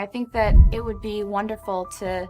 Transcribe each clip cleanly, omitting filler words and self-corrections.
I think that it would be wonderful to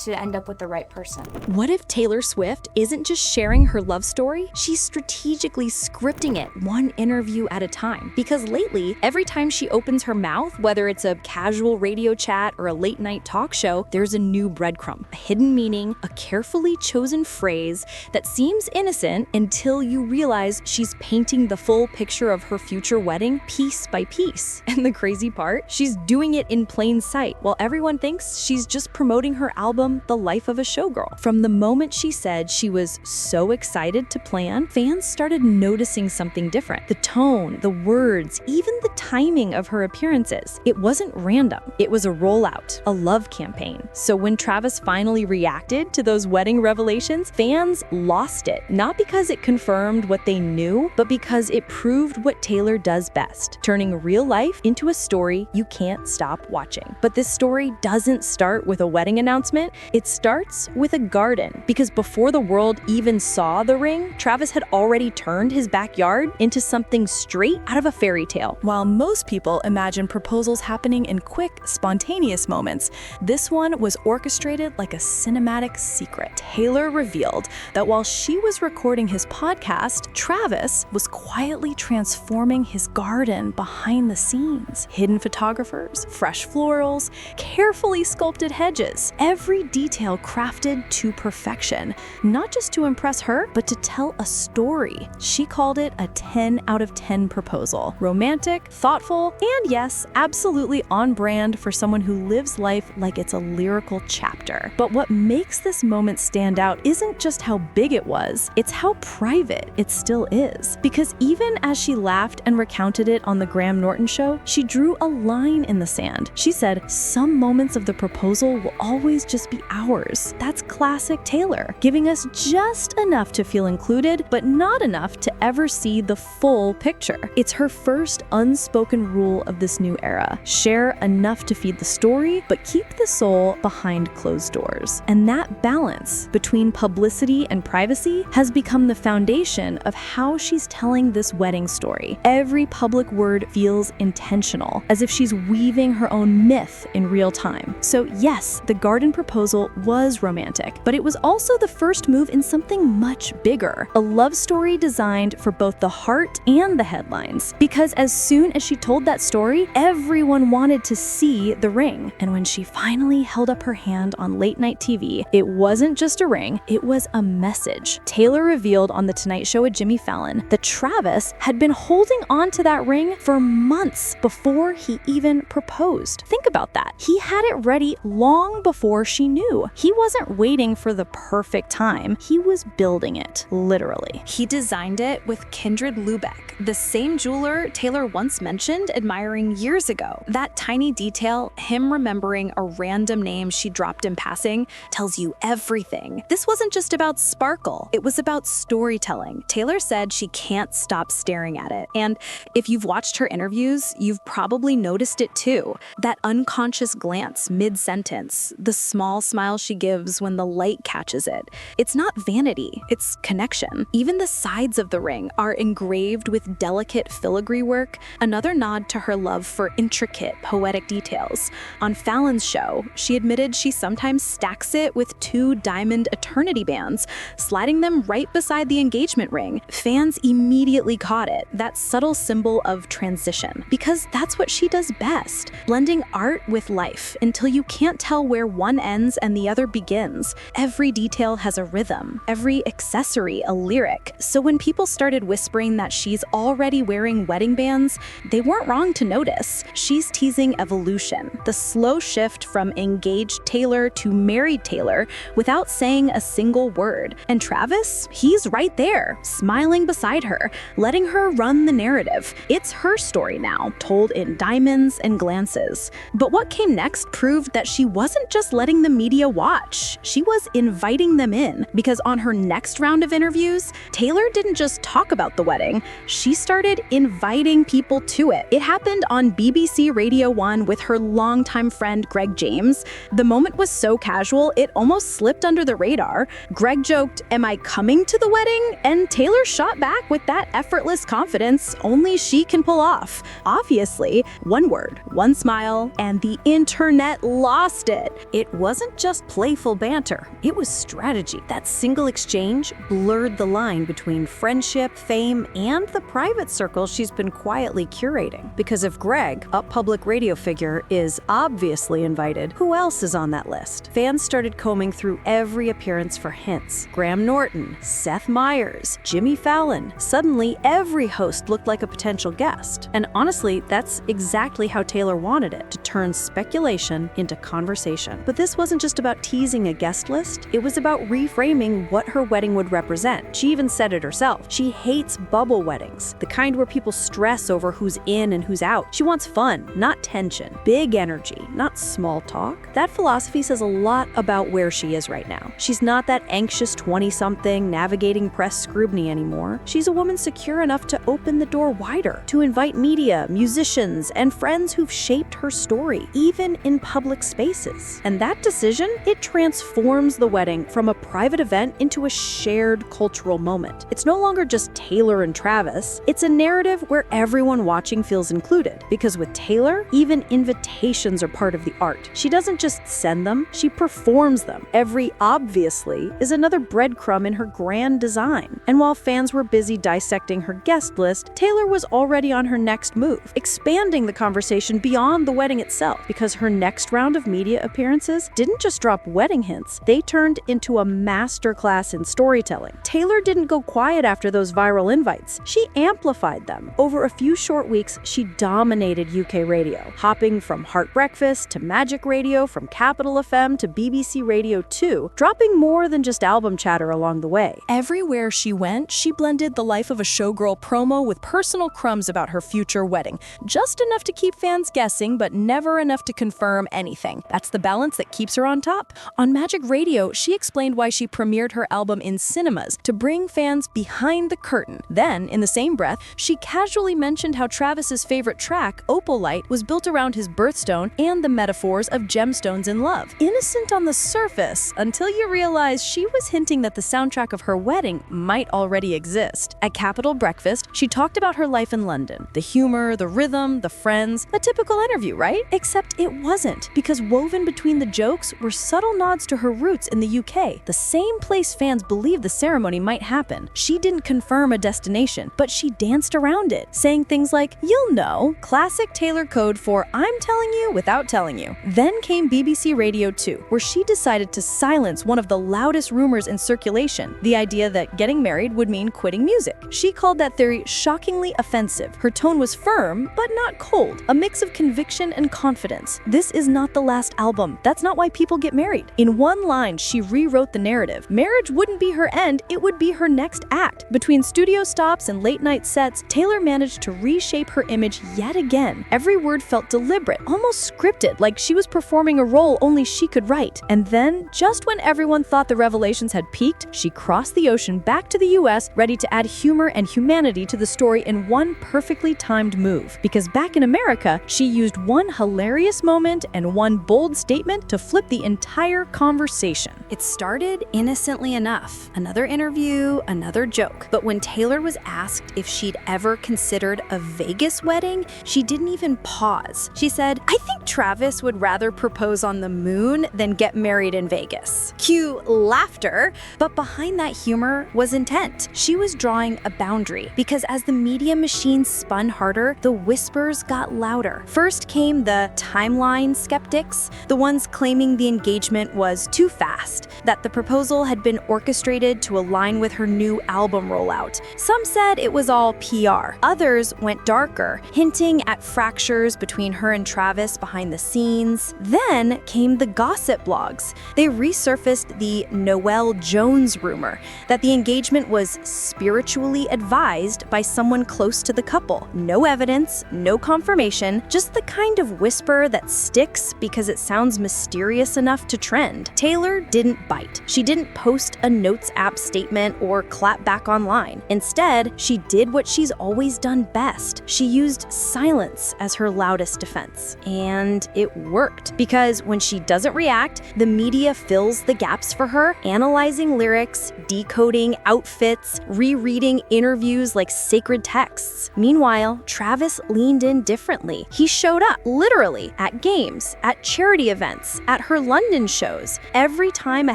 end up with the right person. What if Taylor Swift isn't just sharing her love story? She's strategically scripting it one interview at a time. Because lately, every time she opens her mouth, whether it's a casual radio chat or a late night talk show, there's a new breadcrumb, a hidden meaning, a carefully chosen phrase that seems innocent until you realize she's painting the full picture of her future wedding piece by piece. And the crazy part, she's doing it in plain sight, while everyone thinks she's just promoting her album The Life of a Showgirl. From the moment she said she was so excited to plan, fans started noticing something different. The tone, the words, even the timing of her appearances. It wasn't random. It was a rollout, a love campaign. So when Travis finally reacted to those wedding revelations, fans lost it. Not because it confirmed what they knew, but because it proved what Taylor does best, turning real life into a story you can't stop watching. But this story doesn't start with a wedding announcement. It starts with a garden, because before the world even saw the ring, Travis had already turned his backyard into something straight out of a fairy tale. While most people imagine proposals happening in quick, spontaneous moments, this one was orchestrated like a cinematic secret. Taylor revealed that while she was recording his podcast, Travis was quietly transforming his garden behind the scenes. Hidden photographers, fresh florals, carefully sculpted hedges. Every detail crafted to perfection, not just to impress her, but to tell a story. She called it a 10 out of 10 proposal. Romantic, thoughtful, and yes, absolutely on brand for someone who lives life like it's a lyrical chapter. But what makes this moment stand out isn't just how big it was, it's how private it still is. Because even as she laughed and recounted it on the Graham Norton show, she drew a line in the sand. She said, "Some moments of the proposal will always just be ours." That's classic Taylor, giving us just enough to feel included, but not enough to ever see the full picture. It's her first unspoken rule of this new era. Share enough to feed the story, but keep the soul behind closed doors. And that balance between publicity and privacy has become the foundation of how she's telling this wedding story. Every public word feels intentional, as if she's weaving her own myth in real time. So yes, the garden proposal was romantic, but it was also the first move in something much bigger, a love story designed for both the heart and the headlines. Because as soon as she told that story, everyone wanted to see the ring. And when she finally held up her hand on late night TV, it wasn't just a ring, it was a message. Taylor revealed on The Tonight Show with Jimmy Fallon that Travis had been holding on to that ring for months before he even proposed. Think about that. He had it ready long before she knew. He wasn't waiting for the perfect time. He was building it, literally. He designed it with Kindred Lubec, the same jeweler Taylor once mentioned admiring years ago. That tiny detail, him remembering a random name she dropped in passing, tells you everything. This wasn't just about sparkle, it was about storytelling. Taylor said she can't stop staring at it. And if you've watched her interviews, you've probably noticed it too. That unconscious glance mid-sentence, the small smile she gives when the light catches it. It's not vanity, it's connection. Even the sides of the ring are engraved with delicate filigree work, another nod to her love for intricate, poetic details. On Fallon's show, she admitted she sometimes stacks it with 2 diamond eternity bands, sliding them right beside the engagement ring. Fans immediately caught it, that subtle symbol of transition, because that's what she does best, blending art with life until you can't tell where one ends and the other begins. Every detail has a rhythm, every accessory a lyric. So when people started whispering that she's already wearing wedding bands, they weren't wrong to notice. She's teasing evolution, the slow shift from engaged Taylor to married Taylor without saying a single word. And Travis, he's right there, smiling beside her, letting her run the narrative. It's her story now, told in diamonds and glances. But what came next proved that she wasn't just letting the media watch. She was inviting them in, because on her next round of interviews, Taylor didn't just talk about the wedding, she started inviting people to it. It happened on BBC Radio 1 with her longtime friend Greg James. The moment was so casual, it almost slipped under the radar. Greg joked, "Am I coming to the wedding?" And Taylor shot back with that effortless confidence only she can pull off. Obviously, one word, one smile, and the internet lost it. It wasn't just playful banter, it was strategy. That single exchange blurred the line between friendship, fame, and the private circle she's been quietly curating. Because if Greg, a public radio figure, is obviously invited, who else is on that list? Fans started combing through every appearance for hints. Graham Norton, Seth Meyers, Jimmy Fallon. Suddenly, every host looked like a potential guest. And honestly, that's exactly how Taylor wanted it, to turn speculation into conversation. But this wasn't just about teasing a guest list, it was about reframing what her wedding would represent. She even said it herself. She hates bubble weddings, the kind where people stress over who's in and who's out. She wants fun, not tension. Big energy, not small talk. That philosophy says a lot about where she is right now. She's not that anxious 20-something navigating press scrutiny anymore. She's a woman secure enough to open the door wider, to invite media, musicians, and friends who've shaped her story, even in public spaces. And that decision, it transforms the wedding from a private event into a shared cultural moment. It's no longer just Taylor and Travis. It's a narrative where everyone watching feels included. Because with Taylor, even invitations are part of the art. She doesn't just send them, she performs them. Every obviously is another breadcrumb in her grand design. And while fans were busy dissecting her guest list, Taylor was already on her next move, expanding the conversation beyond the wedding itself, because her next round of media appearances didn't just drop wedding hints, they turned into a masterclass in storytelling. Taylor didn't go quiet after those viral invites. She amplified them. Over a few short weeks, she dominated UK radio, hopping from Heart Breakfast to Magic Radio, from Capital FM to BBC Radio 2, dropping more than just album chatter along the way. Everywhere she went, she blended the life of a showgirl promo with personal crumbs about her future wedding. Just enough to keep fans guessing, but never enough to confirm anything. That's the balance that keeps her on top. On Magic Radio, she explained why she premiered her album in cinemas, to bring fans behind the curtain. Then, in the same breath, she casually mentioned how Travis's favorite track, Opal Light, was built around his birthstone and the metaphors of gemstones in love. Innocent on the surface, until you realize she was hinting that the soundtrack of her wedding might already exist. At Capital Breakfast, she talked about her life in London. The humor, the rhythm, the friends. A typical interview, right? Except it wasn't, because woven between the jokes were subtle nods to her roots in the UK, the same place fans believed the ceremony might happen. She didn't confirm a destination, but she danced around it, saying things like, "You'll know," classic Taylor code for "I'm telling you without telling you." Then came BBC Radio 2, where she decided to silence one of the loudest rumors in circulation, the idea that getting married would mean quitting music. She called that theory shockingly offensive. Her tone was firm, but not cold, a mix of conviction and confidence. This is not the last album. That's not why people get married. In one line, she rewrote the narrative. Marriage wouldn't be her end, it would be her next act. Between studio stops and late-night sets, Taylor managed to reshape her image yet again. Every word felt deliberate, almost scripted, like she was performing a role only she could write. And then, just when everyone thought the revelations had peaked, she crossed the ocean back to the US, ready to add humor and humanity to the story in one perfectly timed move. Because back in America, she used one hilarious moment and one bold statement to flip the entire conversation. It started innocently enough. Another interview, another joke. But when Taylor was asked if she'd ever considered a Vegas wedding, she didn't even pause. She said, "I think Travis would rather propose on the moon than get married in Vegas." Cue laughter, but behind that humor was intent. She was drawing a boundary, because as the media machine spun harder, the whispers got louder. First came the timeline skeptics, the ones claiming the engagement was too fast, that the proposal had been orchestrated to align with her new album rollout. Some said it was all PR. Others went darker, hinting at fractures between her and Travis behind the scenes. Then came the gossip blogs. They resurfaced the Noel Jones rumor that the engagement was spiritually advised by someone close to the couple. No evidence, no confirmation, just the kind of whisper that sticks because it sounds mysterious serious enough to trend. Taylor didn't bite. She didn't post a Notes app statement or clap back online. Instead, she did what she's always done best. She used silence as her loudest defense. And it worked, because when she doesn't react, the media fills the gaps for her, analyzing lyrics, decoding outfits, rereading interviews like sacred texts. Meanwhile, Travis leaned in differently. He showed up, literally, at games, at charity events, at her London shows. Every time a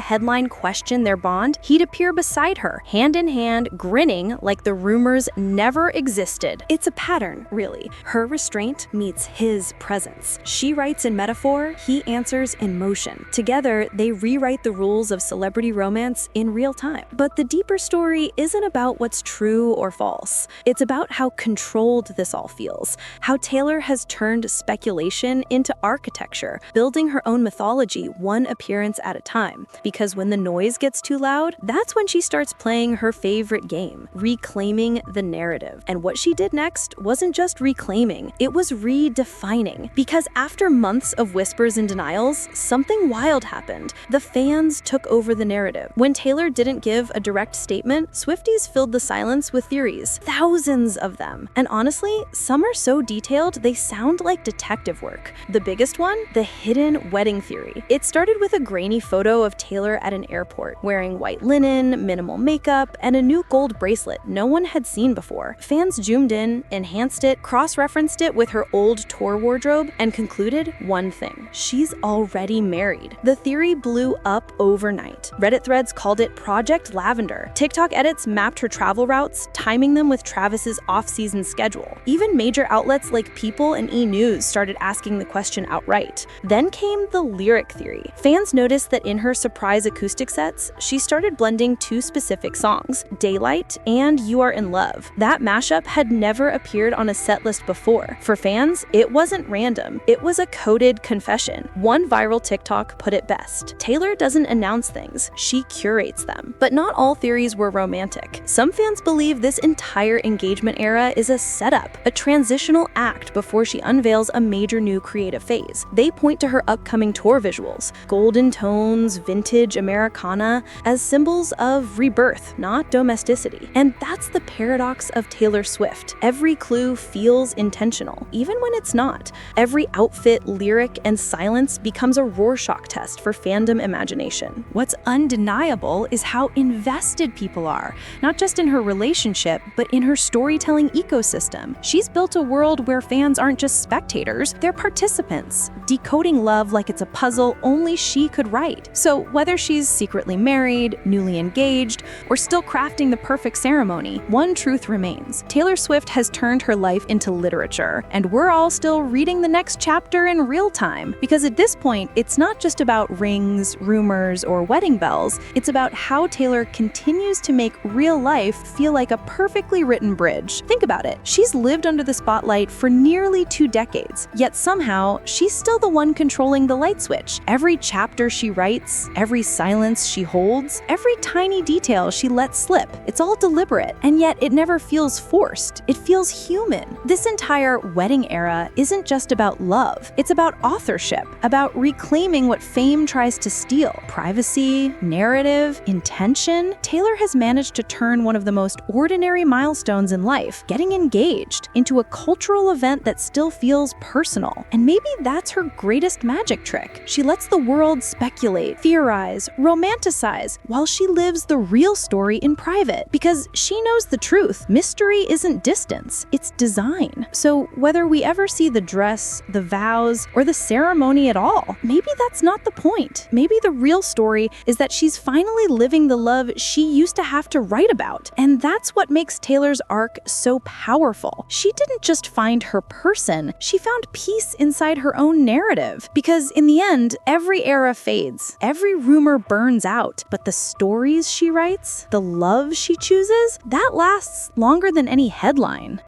headline questioned their bond, he'd appear beside her, hand in hand, grinning like the rumors never existed. It's a pattern, really. Her restraint meets his presence. She writes in metaphor, he answers in motion. Together, they rewrite the rules of celebrity romance in real time. But the deeper story isn't about what's true or false. It's about how controlled this all feels, how Taylor has turned speculation into architecture, building her own mythology one appearance at a time. Because when the noise gets too loud, that's when she starts playing her favorite game, reclaiming the narrative. And what she did next wasn't just reclaiming, it was redefining. Because after months of whispers and denials, something wild happened. The fans took over the narrative. When Taylor didn't give a direct statement, Swifties filled the silence with theories, thousands of them. And honestly, some are so detailed they sound like detective work. The biggest one? The hidden wedding theory. It started with a grainy photo of Taylor at an airport, wearing white linen, minimal makeup, and a new gold bracelet no one had seen before. Fans zoomed in, enhanced it, cross-referenced it with her old tour wardrobe, and concluded one thing: she's already married. The theory blew up overnight. Reddit threads called it Project Lavender. TikTok edits mapped her travel routes, timing them with Travis's off-season schedule. Even major outlets like People and E! News started asking the question outright. Then came the lyric theory. Fans noticed that in her surprise acoustic sets, she started blending two specific songs, Daylight and You Are in Love. That mashup had never appeared on a set list before. For fans, it wasn't random. It was a coded confession. One viral TikTok put it best: Taylor doesn't announce things, she curates them. But not all theories were romantic. Some fans believe this entire engagement era is a setup, a transitional act before she unveils a major new creative phase. They point to her upcoming tour visuals, golden tones, vintage Americana, as symbols of rebirth, not domesticity. And that's the paradox of Taylor Swift. Every clue feels intentional, even when it's not. Every outfit, lyric, and silence becomes a Rorschach test for fandom imagination. What's undeniable is how invested people are, not just in her relationship, but in her storytelling ecosystem. She's built a world where fans aren't just spectators, they're participants, decoding love like it's a puzzle only she could write. So whether she's secretly married, newly engaged, or still crafting the perfect ceremony, one truth remains: Taylor Swift has turned her life into literature, and we're all still reading the next chapter in real time. Because at this point, it's not just about rings, rumors, or wedding bells, it's about how Taylor continues to make real life feel like a perfectly written bridge. Think about it. She's lived under the spotlight for nearly 2 decades, yet somehow she's still the one controlling the light switch. Every chapter she writes, every silence she holds, every tiny detail she lets slip, it's all deliberate, and yet it never feels forced. It feels human. This entire wedding era isn't just about love, it's about authorship, about reclaiming what fame tries to steal: privacy, narrative, intention. Taylor has managed to turn one of the most ordinary milestones in life, getting engaged, into a cultural event that still feels personal. And maybe that's her greatest magic trick. She lets the world speculate, theorize, romanticize, while she lives the real story in private. Because she knows the truth. Mystery isn't distance, it's design. So whether we ever see the dress, the vows, or the ceremony at all, maybe that's not the point. Maybe the real story is that she's finally living the love she used to have to write about. And that's what makes Taylor's arc so powerful. She didn't just find her person, she found peace inside her own narrative. Because in the end, every era fades, every rumor burns out, but the stories she writes, the love she chooses, that lasts longer than any headline.